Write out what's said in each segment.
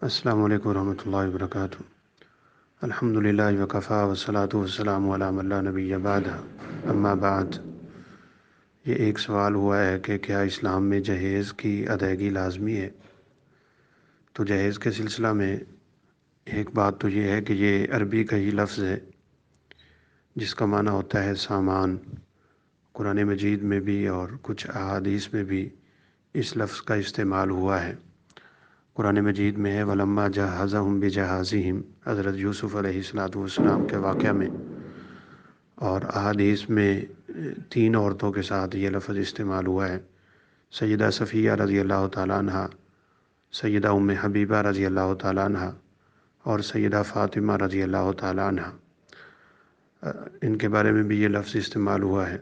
السلام علیکم ورحمۃ اللہ وبرکاتہ۔ الحمد للہ وکفیٰ والصلاۃ والسلام علی من لا نبی بعدہ، اما بعد۔ یہ ایک سوال ہوا ہے کہ کیا اسلام میں جہیز کی ادائیگی لازمی ہے؟ تو جہیز کے سلسلہ میں ایک بات تو یہ ہے کہ یہ عربی کا ہی لفظ ہے جس کا معنی ہوتا ہے سامان۔ قرآن مجید میں بھی اور کچھ احادیث میں بھی اس لفظ کا استعمال ہوا ہے۔ قرآن مجید میں ہے وَلَمَّا جَهَّزَهُم بِجَهَازِهِمْ، حضرت یوسف علیہ السلام کے واقعہ میں، اور احادیث میں 3 عورتوں کے ساتھ یہ لفظ استعمال ہوا ہے، سیدہ صفیہ رضی اللہ تعالیٰ عنہ، سیدہ ام حبیبہ رضی اللہ تعالیٰ عنہ اور سیدہ فاطمہ رضی اللہ تعالیٰ عنہ۔ ان کے بارے میں بھی یہ لفظ استعمال ہوا ہے،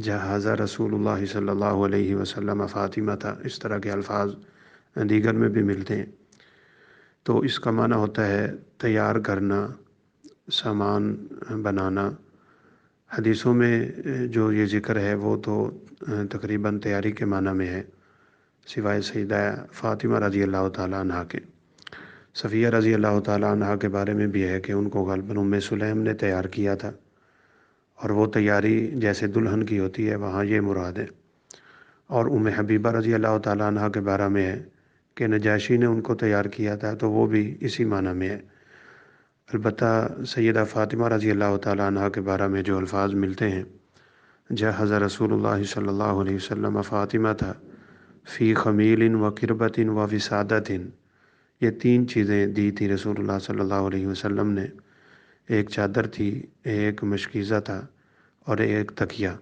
جہازہ رسول اللہ صلی اللہ علیہ وسلم فاطمہ تھا، اس طرح کے الفاظ دیگر میں بھی ملتے ہیں۔ تو اس کا معنی ہوتا ہے تیار کرنا، سامان بنانا۔ حدیثوں میں جو یہ ذکر ہے وہ تو تقریباً تیاری کے معنی میں ہے، سوائے سیدہ فاطمہ رضی اللہ تعالیٰ عنہ کے۔ صفیہ رضی اللہ تعالیٰ عنہ کے بارے میں بھی ہے کہ ان کو غالباً ام سلیم نے تیار کیا تھا، اور وہ تیاری جیسے دلہن کی ہوتی ہے وہاں یہ مراد ہے۔ اور ام حبیبہ رضی اللہ تعالیٰ عنہ کے بارے میں ہے کہ نجاشی نے ان کو تیار کیا تھا، تو وہ بھی اسی معنی میں ہے۔ البتہ سیدہ فاطمہ رضی اللہ تعالیٰ عنہ کے بارے میں جو الفاظ ملتے ہیں، جہز رسول اللہ صلی اللہ علیہ وسلم فاطمہ تھا فی خمیل و کربت و وسادت، یہ 3 چیزیں دی تھی رسول اللہ صلی اللہ علیہ وسلم نے، ایک چادر تھی، ایک مشکیزہ تھا اور ایک تکیہ۔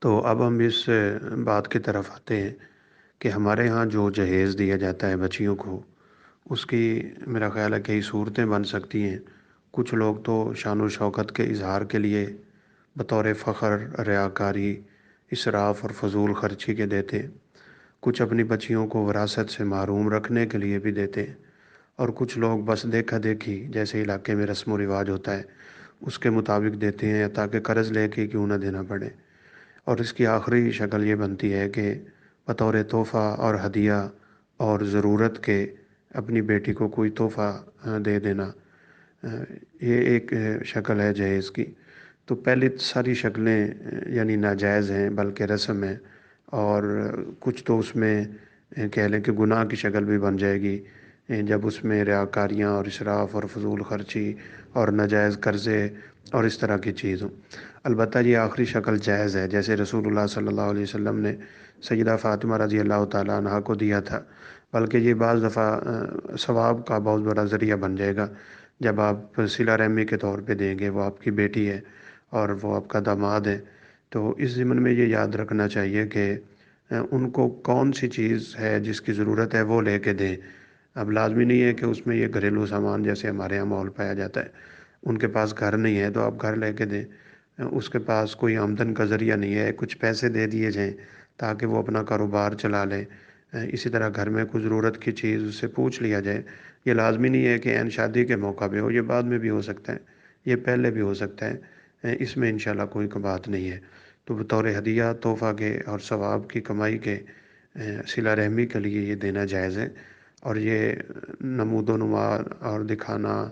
تو اب ہم اس بات کی طرف آتے ہیں کہ ہمارے ہاں جو جہیز دیا جاتا ہے بچیوں کو، اس کی میرا خیال ہے کئی صورتیں بن سکتی ہیں۔ کچھ لوگ تو شان و شوکت کے اظہار کے لیے بطور فخر، ریاکاری، اسراف اور فضول خرچی کے دیتے ہیں، کچھ اپنی بچیوں کو وراثت سے محروم رکھنے کے لیے بھی دیتے ہیں، اور کچھ لوگ بس دیکھا دیکھی جیسے علاقے میں رسم و رواج ہوتا ہے اس کے مطابق دیتے ہیں، تاکہ قرض لے کے کیوں نہ دینا پڑے۔ اور اس کی آخری شکل یہ بنتی ہے کہ بطور تحفہ اور ہدیہ اور ضرورت کے اپنی بیٹی کو کوئی تحفہ دے دینا، یہ ایک شکل ہے جہیز کی۔ تو پہلے ساری شکلیں یعنی ناجائز ہیں بلکہ رسم ہیں، اور کچھ تو اس میں کہہ لیں کہ گناہ کی شکل بھی بن جائے گی جب اس میں ریاکاریاں اور اسراف اور فضول خرچی اور ناجائز قرضے اور اس طرح کی چیز ہوں۔ البتہ یہ آخری شکل جائز ہے، جیسے رسول اللہ صلی اللہ علیہ وسلم نے سیدہ فاطمہ رضی اللہ تعالیٰ عنہ کو دیا تھا، بلکہ یہ بعض دفعہ ثواب کا بہت بڑا ذریعہ بن جائے گا جب آپ صلہ رحمی کے طور پہ دیں گے۔ وہ آپ کی بیٹی ہے اور وہ آپ کا داماد ہے، تو اس ضمن میں یہ یاد رکھنا چاہیے کہ ان کو کون سی چیز ہے جس کی ضرورت ہے وہ لے کے دیں۔ اب لازمی نہیں ہے کہ اس میں یہ گھریلو سامان جیسے ہمارے یہاں ماحول پایا جاتا ہے، ان کے پاس گھر نہیں ہے تو آپ گھر لے کے دیں، اس کے پاس کوئی آمدن کا ذریعہ نہیں ہے، کچھ پیسے دے دیے جائیں تاکہ وہ اپنا کاروبار چلا لے۔ اسی طرح گھر میں کوئی ضرورت کی چیز اس سے پوچھ لیا جائے۔ یہ لازمی نہیں ہے کہ عین شادی کے موقع پہ ہو، یہ بعد میں بھی ہو سکتا ہے، یہ پہلے بھی ہو سکتا ہے، اس میں انشاءاللہ کوئی بات نہیں ہے۔ تو بطور ہدیہ، تحفہ کے اور ثواب کی کمائی کے صلہ رحمی کے لیے یہ دینا جائز ہے، اور یہ نمود و نما اور دکھانا،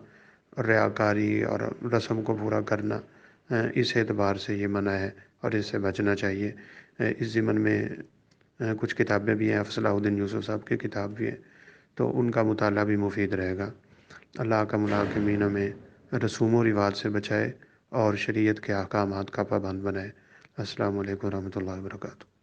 ریاکاری اور رسم کو پورا کرنا، اس اعتبار سے یہ منع ہے اور اس سے بچنا چاہیے۔ اس ضمن میں کچھ کتابیں بھی ہیں، صلاح الدین یوسف صاحب کی کتاب بھی ہے، تو ان کا مطالعہ بھی مفید رہے گا۔ اللہ کا ملاقمین میں رسوم و رواج سے بچائے اور شریعت کے احکامات کا پابند بنائے۔ السلام علیکم ورحمۃ اللہ وبرکاتہ۔